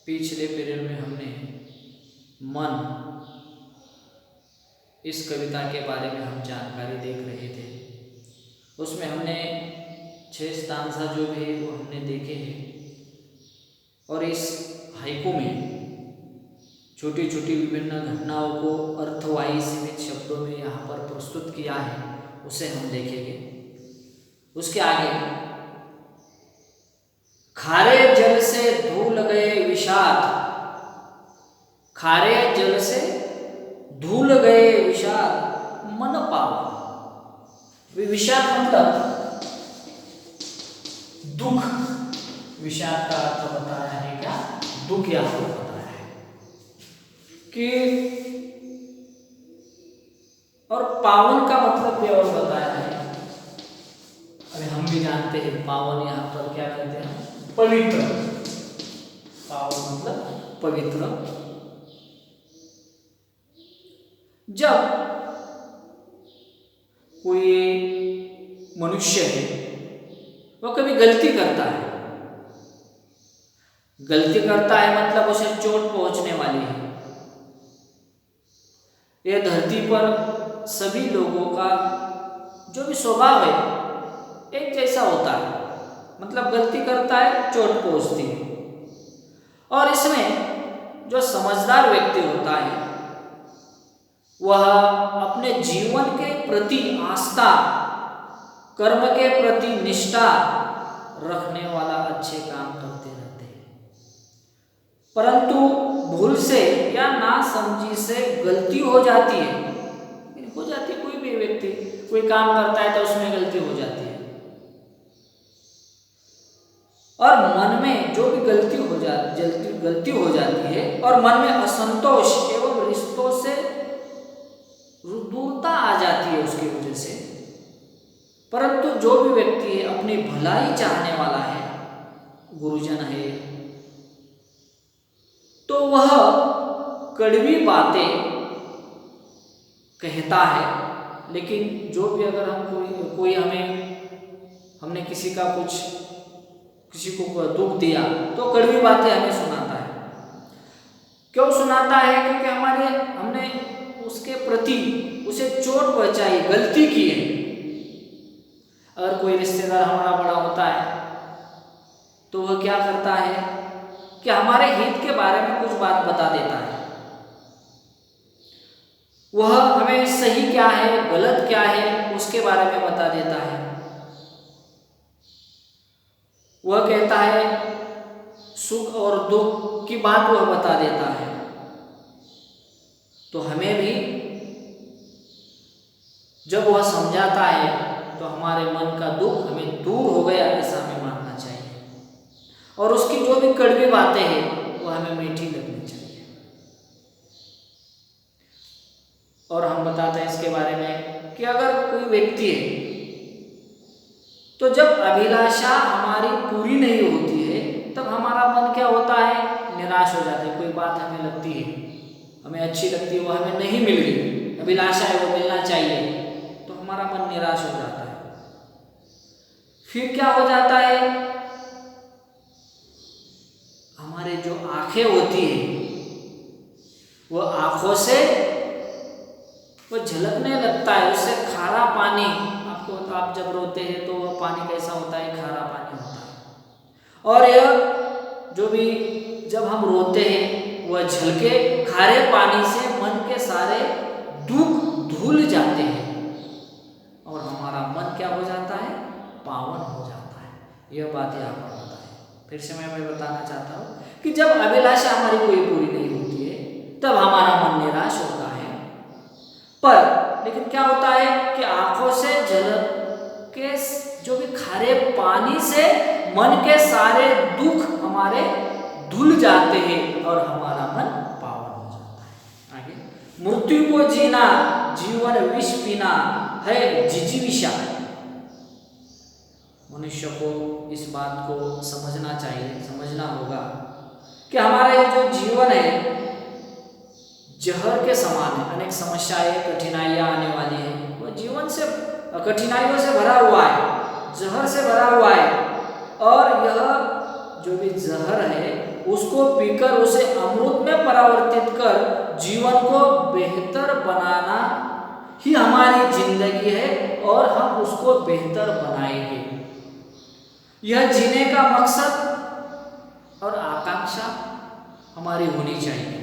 पिछले पीरियड में हमने मन इस कविता के बारे में हम जानकारी देख रहे थे। उसमें हमने 6 स्टांजा जो भी है वो हमने देखे हैं और इस हाइकू में छोटी छोटी विभिन्न घटनाओं को अर्थवाही सीमित शब्दों में यहाँ पर प्रस्तुत किया है, उसे हम देखेंगे। उसके आगे खारे जल से धूल गए विषाद, खारे जल से धूल गए विषाद मन पावन। विषाद मतलब दुख, विषाद का अर्थ बताया है क्या, दुख यहाँ पर बताया है कि, और पावन का मतलब भी और बताया है। अरे हम भी जानते हैं पावन यहाँ पर क्या कहते हैं, पवित्र। पावन मतलब पवित्र। जब कोई मनुष्य है वो कभी गलती करता है, गलती करता है मतलब उसे चोट पहुंचने वाली है। यह धरती पर सभी लोगों का जो भी स्वभाव है एक जैसा होता है, मतलब गलती करता है चोट पहुंचती है। और इसमें जो समझदार व्यक्ति होता है वह अपने जीवन के प्रति आस्था, कर्म के प्रति निष्ठा रखने वाला अच्छे काम करते रहते हैं। परंतु भूल से या नासमझी से गलती हो जाती है, कोई भी व्यक्ति कोई काम करता है तो उसमें गलती हो जाती है, और मन में जो भी गलती हो जाती है और मन में असंतोष एवं रिश्तों से दूरता आ जाती है उसकी वजह से। परंतु जो भी व्यक्ति है अपनी भलाई चाहने वाला है, गुरुजन है, तो वह कड़वी बातें कहता है। लेकिन जो भी अगर हम कोई हमने किसी को दुख दिया तो कड़वी बातें हमें सुनाता है। क्यों सुनाता है? क्योंकि हमने उसके प्रति उसे चोट पहुंचाई, गलती की है। अगर कोई रिश्तेदार हमारा बड़ा होता है तो वह क्या करता है कि हमारे हित के बारे में कुछ बात बता देता है। वह हमें सही क्या है गलत क्या है उसके बारे में बता देता है। वह कहता है सुख और दुख की बात वह बता देता है। तो हमें भी जब वह समझाता है तो हमारे मन का दुख हमें दूर हो गया ऐसा हमें मानना चाहिए, और उसकी जो भी कड़वी बातें हैं वो हमें मीठी लगनी चाहिए। और हम बताते हैं इसके बारे में कि अगर कोई व्यक्ति है तो जब अभिलाषा हमारी पूरी नहीं होती है तब हमारा मन क्या होता है, निराश हो जाता है। कोई बात हमें लगती है, हमें अच्छी लगती है, वो हमें नहीं मिल रही, अभिलाषा है वो मिलना चाहिए, तो हमारा मन निराश हो जाता है। फिर क्या हो जाता है, हमारे जो आंखें होती है वो आंखों से वो झलकने लगता है, उससे खारा पानी आप जब रोते हैं तो वह पानी कैसा होता है, खारा पानी होता है। और यह जो भी जब हम रोते हैं वह झलके खारे पानी से मन के सारे दुख धुल जाते हैं और हमारा मन क्या हो जाता है, पावन हो जाता है। यह बात यहाँ पर होता है। फिर से मैं बताना चाहता हूँ कि जब अभिलाषा हमारी कोई पूरी नहीं होती है तब हमारा मन निराश होता है। पर लेकिन क्या होता है कि आंखों से झलक के जो भी खारे पानी से मन के सारे दुख हमारे धुल जाते हैं और हमारा मन पावन हो जाता है। आगे, मृत्यु को जीना जीवन विष पीना है जिजीविषा। मनुष्य को इस बात को समझना चाहिए, समझना होगा कि हमारा ये जो जीवन है जहर के समान है। अनेक समस्याएं कठिनाइयां आने वाली है, वो जीवन से कठिनाइयों से भरा हुआ है, जहर से भरा हुआ है। और यह जो भी जहर है उसको पीकर उसे अमृत में परावर्तित कर जीवन को बेहतर बनाना ही हमारी जिंदगी है और हम उसको बेहतर बनाएंगे। यह जीने का मकसद और आकांक्षा हमारी होनी चाहिए।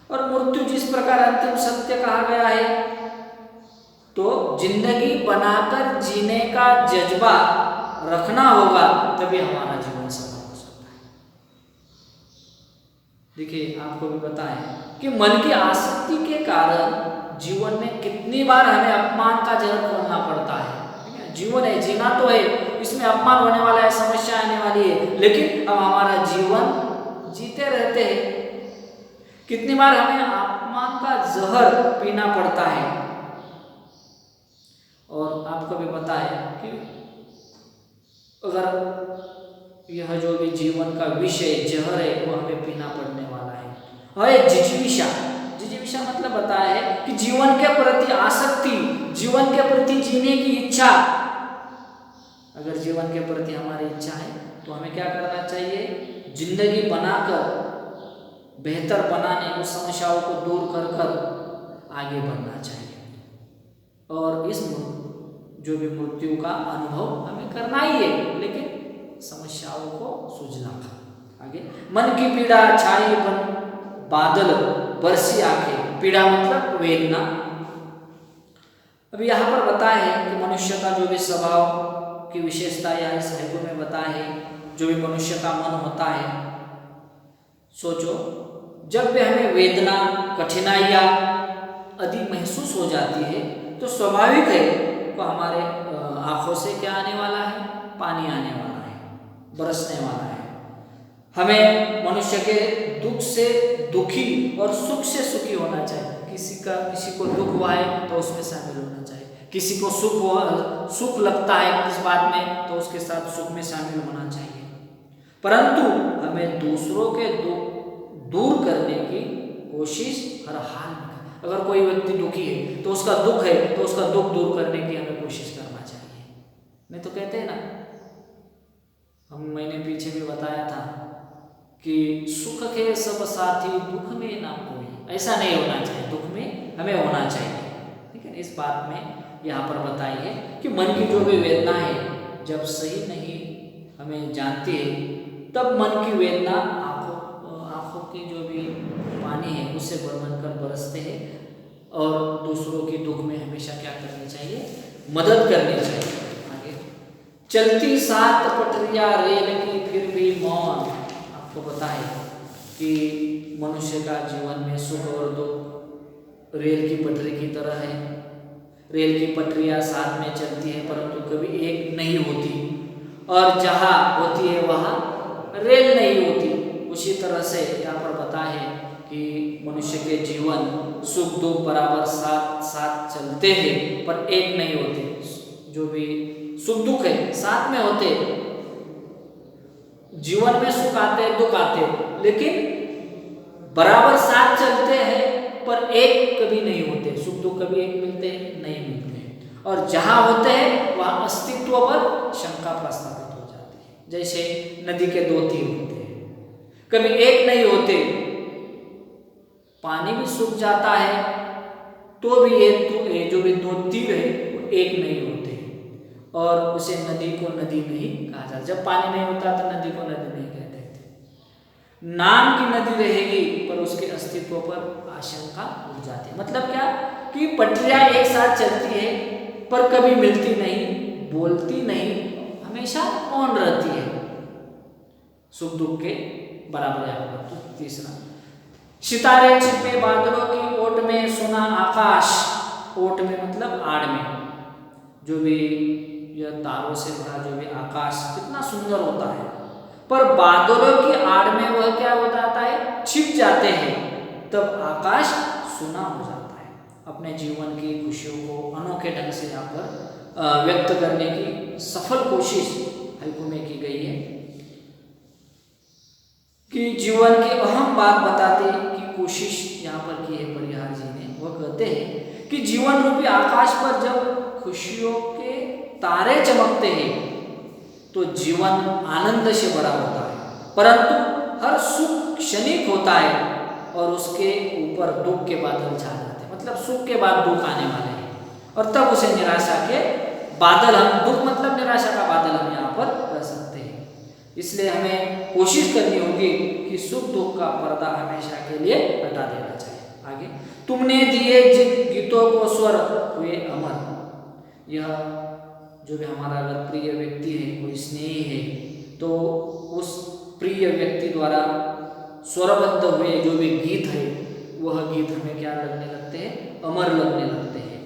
और मृत्यु जिस प्रकार अंतिम सत्य कहा गया है, तो जिंदगी बनाकर जीने का जज्बा रखना होगा, तभी हमारा जीवन सफल हो सकता है। देखिए, आपको भी पता है कि मन की आसक्ति के कारण जीवन में कितनी बार हमें अपमान का जहर खोलना पड़ता है। जीवन है, जीना तो है, इसमें अपमान होने वाला है, समस्या आने वाली है, लेकिन हम हमारा जीवन जीते रहते हैं। कितनी बार हमें अपमान का जहर पीना पड़ता है। और आपको भी पता है कि अगर यह जो भी जीवन का विषय जहर है वो हमें पीना पड़ने वाला है। और जिजीविषा, जिजीविषा मतलब बताया है कि जीवन के प्रति आसक्ति, जीवन के प्रति जीने की इच्छा। अगर जीवन के प्रति हमारी इच्छा है तो हमें क्या करना चाहिए? जिंदगी बनाकर बेहतर बनाने, उस समस्याओं को दूर कर कर आगे बढ़ना चाहिए। और इस जो भी मृत्यु का अनुभव हमें करना ही है, लेकिन समस्याओं को सुलझा कर आगे। मन की पीड़ा छाई बन बादल बरसी आंखें, पीड़ा मतलब वेदना। अभी यहाँ पर बताया है कि मनुष्य का जो भी स्वभाव की विशेषता या इस हेतु में बताया है, जो भी मनुष्य का मन होता है। सोचो, जब भी हमें वेदना, कठिनाइयाँ आदि महसूस हो जाती है तो स्वाभाविक है तो हमारे आंखों से क्या आने वाला है? पानी आने वाला है, बरसने वाला है। हमें मनुष्य के दुख से दुखी और सुख से सुखी होना चाहिए। किसी को दुख हुआ है तो उसमें शामिल होना चाहिए, किसी को सुख लगता है किस बात में तो उसके साथ सुख में शामिल होना चाहिए। परंतु हमें दूसरों के दुख दूर करने की कोशिश हर हाल में। अगर कोई व्यक्ति दुखी है तो उसका दुख है तो उसका दुख दूर करने की हमें कोशिश करना चाहिए। नहीं तो कहते हैं ना, मैंने पीछे भी बताया था कि सुख के सब साथी दुख में ना कोई। ऐसा नहीं होना चाहिए, दुख में हमें होना चाहिए। ठीक है, इस बात में यहाँ पर बताई है कि मन की जो भी वेदना है जब सही नहीं हमें जानती है, तब मन की वेदना आंखों की जो भी पानी है उससे बन कर बरसते हैं। और दूसरों की दुख में हमेशा क्या करनी चाहिए? मदद करनी चाहिए। आगे, चलती सात पटरियां रेल की फिर भी मौन। आपको पता है कि मनुष्य का जीवन में सुख और दुख रेल की पटरी की तरह है। रेल की पटरियां साथ में चलती है परंतु कभी एक नहीं होती, और जहाँ होती है वहाँ रेल नहीं होती। उसी तरह से यहाँ पर पता है कि मनुष्य के जीवन सुख दुख बराबर साथ साथ चलते हैं पर एक नहीं होते। जो भी सुख दुख है साथ में होते, जीवन में सुख आते दुख आते, लेकिन बराबर साथ चलते हैं पर एक कभी नहीं होते। सुख दुख कभी एक मिलते नहीं मिलते, और जहाँ होते हैं वहाँ अस्तित्व पर शंका प्रस्तावित हो जाती है। जैसे नदी के दो तीर होते हैं, कभी एक नहीं होते। पानी भी सूख जाता है तो भी ये जो भी दो तीर है वो एक नहीं होते, और उसे नदी को नदी नहीं कहा जाता। जब पानी नहीं होता तो नदी को नदी नहीं कहते थे। नाम की नदी रहेगी पर उसके अस्तित्व पर आशंका उठ जाती है। मतलब क्या कि पटरियां एक साथ चलती है पर कभी मिलती नहीं, बोलती नहीं, हमेशा मौन रहती है सुख दुख के बराबर। तो तीसरा, सितारे छिपे बादलों की ओट में सुना आकाश। ओट में मतलब आड़ में, जो भी यह तारों से भरा जो भी आकाश कितना सुंदर होता है, पर बादलों की आड़ में वह क्या हो जाता है? छिप जाते हैं, तब आकाश सुना हो जाता है। अपने जीवन की खुशियों को अनोखे ढंग से यहाँ पर व्यक्त करने की सफल कोशिश हाइकू में की गई है कि जीवन की अहम बात बताते की कोशिश यहाँ पर की है परिहार जी ने। वह कहते हैं कि जीवन रूपी आकाश पर जब खुशियों के तारे चमकते हैं तो जीवन आनंद से भरा होता है, परंतु हर सुख क्षणिक होता है और उसके ऊपर दुख के बादल छा जाते हैं, मतलब सुख के बाद दुख आने वाले हैं और तब उसे निराशा के बादल, हम दुख मतलब निराशा का बादल हम यहाँ पर कह सकते हैं। इसलिए हमें कोशिश करनी होगी कि सुख दुख का पर्दा हमेशा के लिए हटा देना चाहिए। आगे, तुमने दिए जिन गीतों को स्वर हुए अमर। यह जो भी हमारा अगर प्रिय व्यक्ति है, कोई स्नेही है, तो उस प्रिय व्यक्ति द्वारा स्वरबद्ध हुए जो भी गीत है, वह गीत हमें क्या लगने लगते हैं? अमर लगने लगते हैं।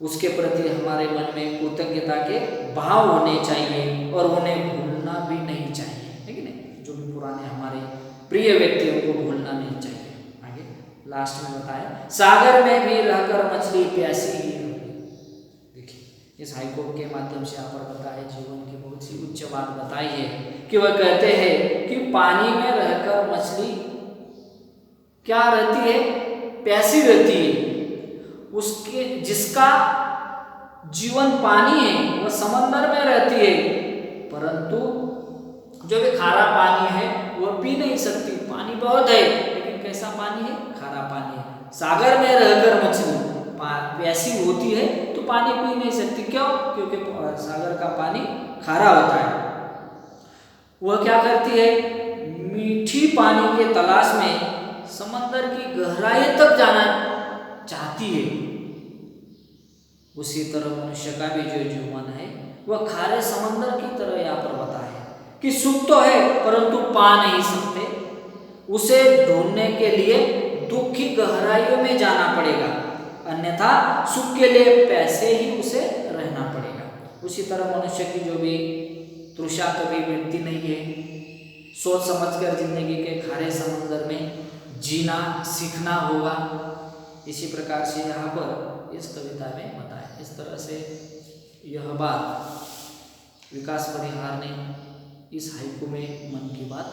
उसके प्रति हमारे मन में कृतज्ञता के भाव होने चाहिए और उन्हें भूलना भी नहीं चाहिए, है कि नहीं? जो भी पुराने हमारे प्रिय व्यक्ति हैं उनको भूलना नहीं चाहिए। आगे लास्ट में बताया, सागर में भी रहकर मछली प्यासी ही होगी। देखिए इस हाईकोर्ट के माध्यम से यहाँ पर बताया, जीवन की बहुत सी उच्च बात बताई है कि वह कहते हैं कि पानी में रहकर मछली क्या रहती है? प्यासी रहती है। उसके जिसका जीवन पानी है वह समंदर में रहती है, परंतु जो भी खारा पानी है वह पी नहीं सकती। पानी बहुत है लेकिन कैसा पानी है? खारा पानी है। सागर में रहकर मछली प्यासी होती है तो पानी पी नहीं सकती। क्यों? क्योंकि सागर का पानी खारा होता है। वह क्या करती है? मीठी पानी के तलाश में समंदर की गहराई तक जाना चाहती है। उसी तरह मनुष्य का भी जो जीवन है वह खारे समंदर की तरह यहाँ पर बताया कि सुख तो है परंतु पा नहीं सकते। उसे ढूंढने के लिए दुख की गहराइयों में जाना पड़ेगा, अन्यथा सुख के लिए पैसे ही उसे रहना पड़ेगा। उसी तरह मनुष्य की जो भी तृषा कभी मिटती नहीं है। सोच समझकर जिंदगी के खारे समंदर में जीना सीखना होगा। इसी प्रकार से यहाँ पर इस कविता में बताया। इस तरह से यह बात विकास परिहार ने इस हाइकू में मन की बात